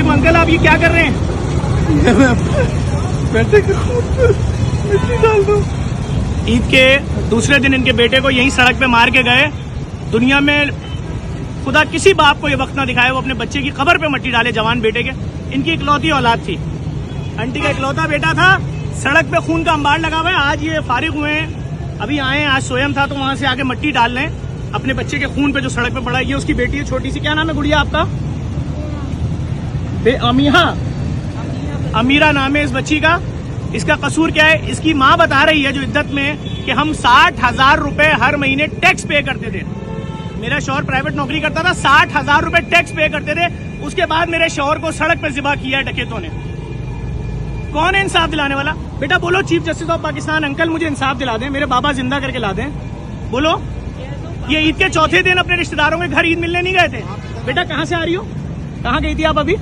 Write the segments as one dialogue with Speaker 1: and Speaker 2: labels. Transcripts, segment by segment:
Speaker 1: अलैकुम अंकल, आप ये क्या कर रहे हैं?
Speaker 2: बेटे के खून पे मिट्टी डाल दो।
Speaker 1: ईद के दूसरे दिन इनके बेटे को यहीं सड़क पे मार के गए। दुनिया में खुदा किसी बाप को ये वक्त ना दिखाए वो अपने बच्चे की कब्र पे मट्टी डाले, जवान बेटे के। इनकी इकलौती औलाद थी, आंटी का इकलौता बेटा था, सड़क पे खून का अंबार लगा हुआ है। आज ये फारिग हुए हैं, अभी आए हैं, आज सोयम था तो वहां से आके मट्टी डाल रहे हैं अपने बच्चे के खून पे जो सड़क पे पड़ा है। ये उसकी बेटी है छोटी सी, क्या नाम है गुड़िया आपका? अमीरा नाम है इस बच्ची का। इसका कसूर क्या है? इसकी माँ बता रही है जो इद्दत में कि हम 60,000 रुपए हर महीने टैक्स पे करते थे। मेरा शौहर प्राइवेट नौकरी करता था, 60,000 रुपए टैक्स पे करते थे। उसके बाद मेरे शौहर को सड़क पे ज़िबा किया डकैतों ने। कौन है इंसाफ दिलाने वाला? बेटा बोलो, chief justice of Pakistan uncle मुझे इंसाफ दिला दें, मेरे बाबा जिंदा करके ला दें। बोलो। ये ईद के चौथे दिन अपने रिश्तेदारों के घर ईद मिलने नहीं गए थे। बेटा कहाँ से आ रही हो? कहाँ गई थी आप अभी?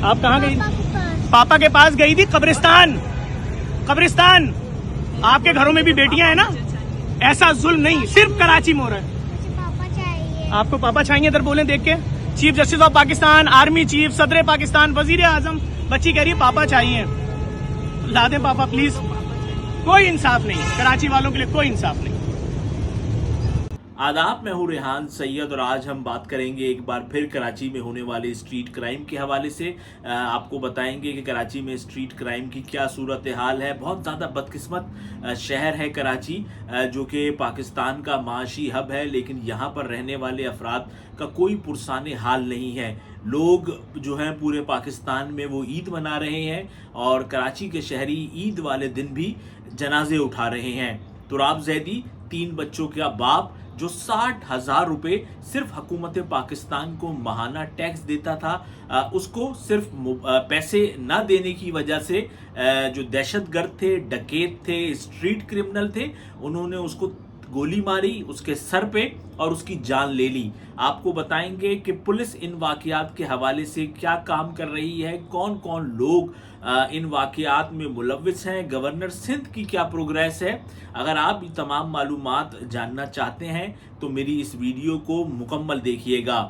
Speaker 1: आप कहाँ गई? पापा के पास गई थी। कब्रिस्तान, कब्रिस्तान। आपके घरों में भी बेटियां हैं ना? ऐसा जुल्म नहीं सिर्फ कराची में हो रहा है। आपको पापा चाहिए? इधर बोलें देख के। Chief justice of Pakistan, army chief, सदर पाकिस्तान, वजीर आजम। बच्ची कह रही है पापा चाहिए। ला दें पापा प्लीज। कोई इंसाफ नहीं कराची वालों के लिए, कोई इंसाफ नहीं।
Speaker 3: आदाब, मैं हूँ रेहान सैयद और आज हम बात करेंगे एक बार फिर कराची में होने वाले स्ट्रीट क्राइम के हवाले से। आपको बताएंगे कि कराची में स्ट्रीट क्राइम की क्या सूरत हाल है। बहुत ज़्यादा बदकिस्मत शहर है कराची, जो कि पाकिस्तान का माशी हब है, लेकिन यहाँ पर रहने वाले अफराद का कोई पुरसाने हाल नहीं है। लोग जो हैं पूरे पाकिस्तान में वो ईद मना रहे हैं और कराची के शहरी ईद वाले दिन भी जनाजे उठा रहे हैं। तुराब जैदी 3 बच्चों का बाप जो 60,000 रुपये सिर्फ हुकूमत पाकिस्तान को माहाना टैक्स देता था, उसको सिर्फ पैसे ना देने की वजह से जो दहशतगर्द थे, डकैत थे, स्ट्रीट क्रिमिनल थे, उन्होंने उसको गोली मारी उसके सर पे और उसकी जान ले ली। आपको बताएंगे कि पुलिस इन वाकयात के हवाले से क्या काम कर रही है, कौन कौन लोग इन वाकयात में मुलव्विस हैं, गवर्नर सिंध की क्या प्रोग्रेस है। अगर आप ये तमाम मालूमात जानना चाहते हैं तो मेरी इस वीडियो को मुकम्मल देखिएगा।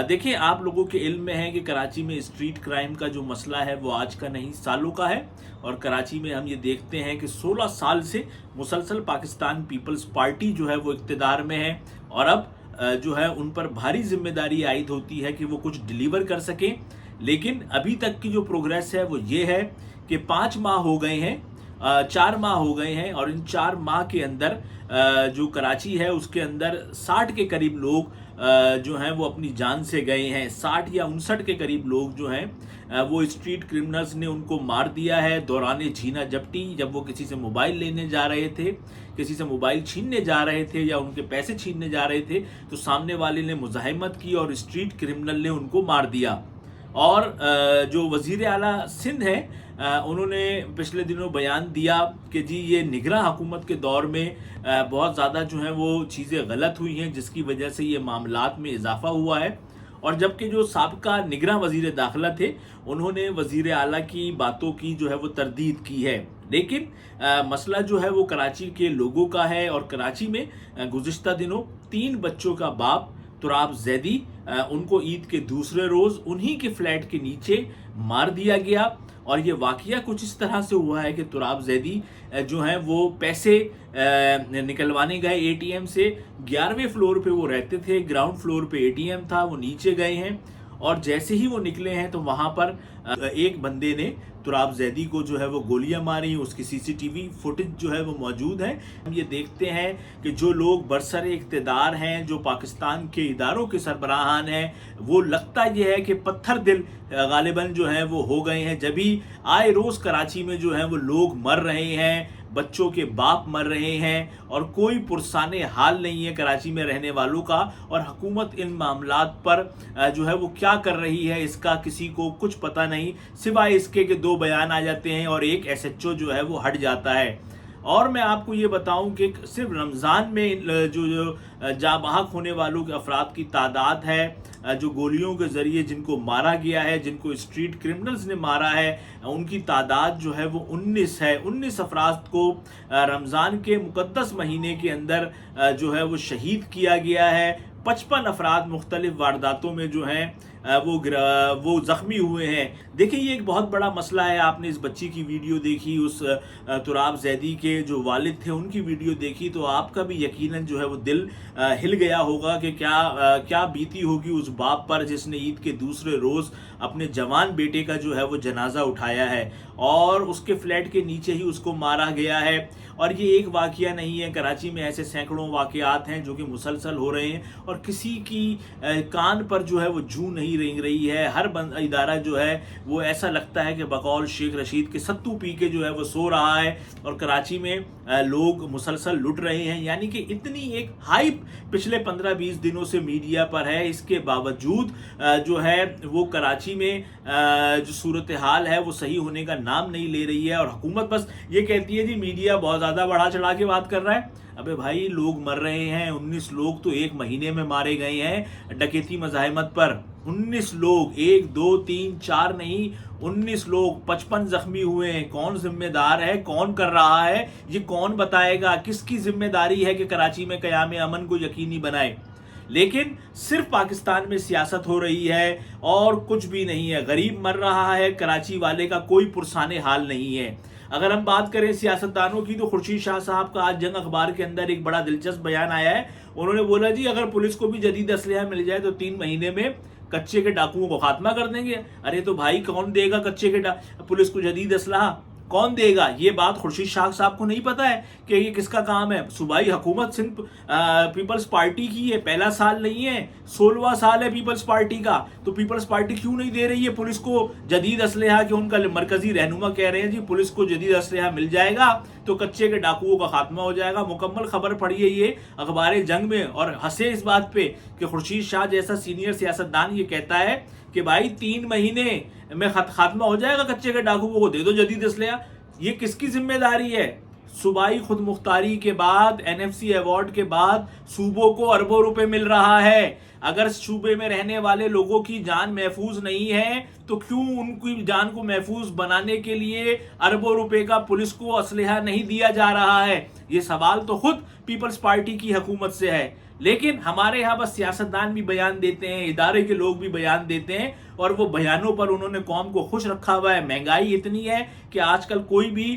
Speaker 3: देखिए, आप लोगों के इल्म में है कि कराची में स्ट्रीट क्राइम का जो मसला है वो आज का नहीं सालों का है और कराची में हम ये देखते हैं कि 16 साल से मुसलसल पाकिस्तान पीपल्स पार्टी जो है वो इक़्तिदार में है और अब जो है उन पर भारी जिम्मेदारी आयद होती है कि वो कुछ डिलीवर कर सकें। लेकिन अभी तक की जो प्रोग्रेस है वो ये है कि 5 माह हो गए हैं, 4 माह हो गए हैं और इन 4 माह के अंदर जो कराची है उसके अंदर 60 के करीब लोग जो हैं वो अपनी जान से गए हैं। 60 या 59 के करीब लोग जो हैं वो स्ट्रीट क्रिमिनल्स ने उनको मार दिया है दौरान छीना झपटी। जब वो किसी से मोबाइल लेने जा रहे थे, किसी से मोबाइल छीनने जा रहे थे या उनके पैसे छीनने जा रहे थे तो सामने वाले ने मुज़ाहिमत की और स्ट्रीट क्रिमिनल ने उनको मार दिया। और जो वज़ीर आला सिंध है उन्होंने पिछले दिनों बयान दिया कि जी ये निगरां हुकूमत के दौर में बहुत ज़्यादा जो है वो चीज़ें गलत हुई हैं जिसकी वजह से ये मामलात में इजाफा हुआ है। और जबकि जो साबका निगरां वज़ीर दाखिला थे उन्होंने वज़ीर आला की बातों की जो है वो तरदीद की है। लेकिन मसला जो है वो कराची के लोगों का है और कराची में गुज़िश्ता दिनों 3 बच्चों का बाप तुराब जैदी उनको ईद के दूसरे रोज़ उन्हीं के फ्लैट के नीचे मार दिया गया। और ये वाकया कुछ इस तरह से हुआ है कि तुराब जैदी जो हैं वो पैसे निकलवाने गए एटीएम से। 11वें फ्लोर पे वो रहते थे, ग्राउंड फ्लोर पे एटीएम था, वो नीचे गए हैं और जैसे ही वो निकले हैं तो वहाँ पर एक बंदे ने तुराब जैदी को जो है वो गोलियां मारी। उसकी सीसीटीवी फुटेज जो है वो मौजूद है। हम ये देखते हैं कि जो लोग बरसरे इक़्तिदार हैं, जो पाकिस्तान के इदारों के सरबराहान हैं, वो लगता ये है कि पत्थर दिल गालिबन जो है वो हो गए हैं। जब भी आए रोज़ कराची में जो है वो लोग मर रहे हैं, बच्चों के बाप मर रहे हैं और कोई पुरसाने हाल नहीं है कराची में रहने वालों का। और हुकूमत इन मामलात पर जो है वो क्या कर रही है इसका किसी को कुछ पता नहीं, सिवाय इसके कि 2 बयान आ जाते हैं और एक एसएचओ जो है वो हट जाता है। और मैं आपको ये बताऊं कि सिर्फ रमज़ान में जो जाँ बहक होने वालों के अफराद की तादाद है, जो गोलियों के ज़रिए जिनको मारा गया है, जिनको स्ट्रीट क्रिमिनल्स ने मारा है, उनकी तादाद जो है वो 19 है। 19 अफराद को रमज़ान के मुक़द्दस महीने के अंदर जो है वो शहीद किया गया है। 55 افراد مختلف وارداتوں میں جو ہیں وہ زخمی ہوئے ہیں۔ دیکھیں یہ ایک بہت بڑا مسئلہ ہے۔ آپ نے اس بچی کی ویڈیو دیکھی، اس تراب زیدی کے جو والد تھے ان کی ویڈیو دیکھی، تو آپ کا بھی یقیناً جو ہے وہ دل ہل گیا ہوگا کہ کیا بیتی ہوگی اس باپ پر جس نے عید کے دوسرے روز اپنے جوان بیٹے کا جو ہے وہ جنازہ اٹھایا ہے اور اس کے فلیٹ کے نیچے ہی اس کو مارا گیا ہے۔ اور یہ ایک واقعہ نہیں ہے، کراچی میں ایسے سینکڑوں واقعات ہیں جو کہ مسلسل ہو رہے ہیں اور کسی کی کان پر جو ہے وہ جوں نہیں رینگ رہی ہے۔ ہر ادارہ جو ہے وہ ایسا لگتا ہے کہ بقول شیخ رشید کے ستو پی کے جو ہے وہ سو رہا ہے، اور کراچی میں لوگ مسلسل لٹ رہے ہیں۔ یعنی کہ اتنی ایک ہائپ پچھلے 15-20 دنوں سے میڈیا پر ہے، اس کے باوجود جو ہے وہ کراچی میں جو صورتحال ہے وہ صحیح ہونے کا نام نہیں لے رہی ہے، اور حکومت بس یہ کہتی ہے جی میڈیا بہت زیادہ بڑھا چڑھا کے بات کر رہا ہے۔ ابے بھائی لوگ مر رہے ہیں، 19 لوگ تو ایک مہینے میں مارے گئے ہیں ڈکیتی مزاحمت پر۔ 19 لوگ، 1 2 3 4 نہیں، 19 لوگ، 55 زخمی ہوئے ہیں۔ کون ذمہ دار ہے؟ کون کر رہا ہے؟ یہ کون بتائے گا؟ کس کی ذمہ داری ہے کہ کراچی میں قیام امن کو یقینی بنائے؟ لیکن صرف پاکستان میں سیاست ہو رہی ہے اور کچھ بھی نہیں ہے۔ غریب مر رہا ہے، کراچی والے کا کوئی پرسان حال نہیں ہے۔ اگر ہم بات کریں سیاستدانوں کی تو خورشید شاہ صاحب کا آج جنگ اخبار کے اندر ایک بڑا دلچسپ بیان آیا ہے۔ انہوں نے بولا جی اگر پولیس کو بھی جدید اسلحہ مل جائے تو 3 مہینے میں کچے کے ڈاکوؤں کو خاتمہ کر دیں گے۔ ارے تو بھائی کون دے گا کچے کے پولیس کو جدید اسلحہ؟ کون دے گا؟ یہ بات خورشید شاہ صاحب کو نہیں پتا ہے کہ یہ کس کا کام ہے؟ صوبائی حکومت سندھ پیپلز پارٹی کی ہے، پہلا سال نہیں ہے، 16واں سال ہے پیپلز پارٹی کا۔ تو پیپلز پارٹی کیوں نہیں دے رہی ہے پولیس کو جدید اسلحہ؟ کہ ان کا مرکزی رہنما کہہ رہے ہیں جی پولیس کو جدید اسلحہ مل جائے گا تو کچے کے ڈاکوؤں کا خاتمہ ہو جائے گا۔ مکمل خبر پڑھیے یہ اخبار جنگ میں، اور ہنسے اس بات پہ کہ خورشید شاہ جیسا سینئر سیاستدان یہ کہتا ہے کہ بھائی 3 مہینے میں خاتمہ ہو جائے گا کچے کے ڈاکوؤں کو، دے دو جدید اسلحہ۔ یہ کس کی ذمہ داری ہے؟ صوبائی خود مختاری کے بعد، NFC ایوارڈ کے بعد صوبوں کو اربوں روپے مل رہا ہے۔ اگر صوبے میں رہنے والے لوگوں کی جان محفوظ نہیں ہے تو کیوں ان کی جان کو محفوظ بنانے کے لیے اربوں روپے کا پولیس کو اسلحہ نہیں دیا جا رہا ہے؟ یہ سوال تو خود پیپلز پارٹی کی حکومت سے ہے۔ لیکن ہمارے ہاں بس سیاستدان بھی بیان دیتے ہیں، ادارے کے لوگ بھی بیان دیتے ہیں، اور وہ بیانوں پر انہوں نے قوم کو خوش رکھا ہوا ہے۔ مہنگائی اتنی ہے کہ آج کل کوئی بھی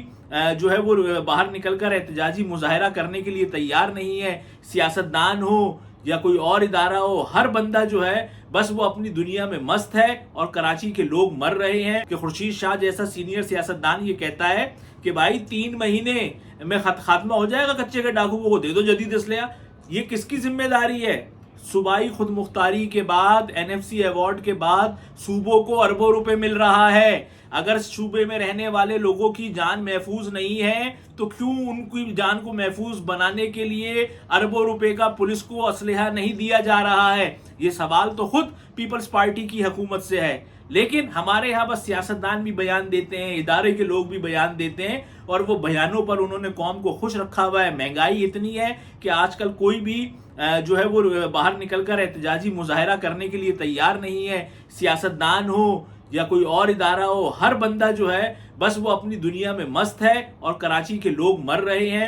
Speaker 3: جو ہے وہ باہر نکل کر احتجاجی مظاہرہ کرنے کے لیے تیار نہیں ہے۔ سیاستدان ہو یا کوئی اور ادارہ ہو، ہر بندہ جو ہے بس وہ اپنی دنیا میں مست ہے، اور کراچی کے لوگ مر رہے ہیں۔ کہ خورشید شاہ جیسا سینئر سیاستدان یہ کہتا ہے کہ بھائی 3 مہینے میں خاتمہ ہو جائے گا کچے کے ڈاکوؤں کو، دے دو جدید اسلحہ۔ یہ کس کی ذمہ داری ہے؟ صوبائی خود مختاری کے بعد، NFC ایوارڈ کے بعد صوبوں کو اربوں روپے مل رہا ہے۔ اگر صوبے میں رہنے والے لوگوں کی جان محفوظ نہیں ہے تو کیوں ان کی جان کو محفوظ بنانے کے لیے اربوں روپے کا پولیس کو اسلحہ نہیں دیا جا رہا ہے؟ یہ سوال تو خود پیپلز پارٹی کی حکومت سے ہے۔ لیکن ہمارے ہاں بس سیاستدان بھی بیان دیتے ہیں، ادارے کے لوگ بھی بیان دیتے ہیں، اور وہ بیانوں پر انہوں نے قوم کو خوش رکھا ہوا ہے۔ مہنگائی اتنی ہے کہ آج کل کوئی بھی جو ہے وہ باہر نکل کر احتجاجی مظاہرہ کرنے کے لیے تیار نہیں ہے۔ سیاستدان ہو یا کوئی اور ادارہ ہو، ہر بندہ جو ہے بس وہ اپنی دنیا میں مست ہے، اور کراچی کے لوگ مر رہے ہیں۔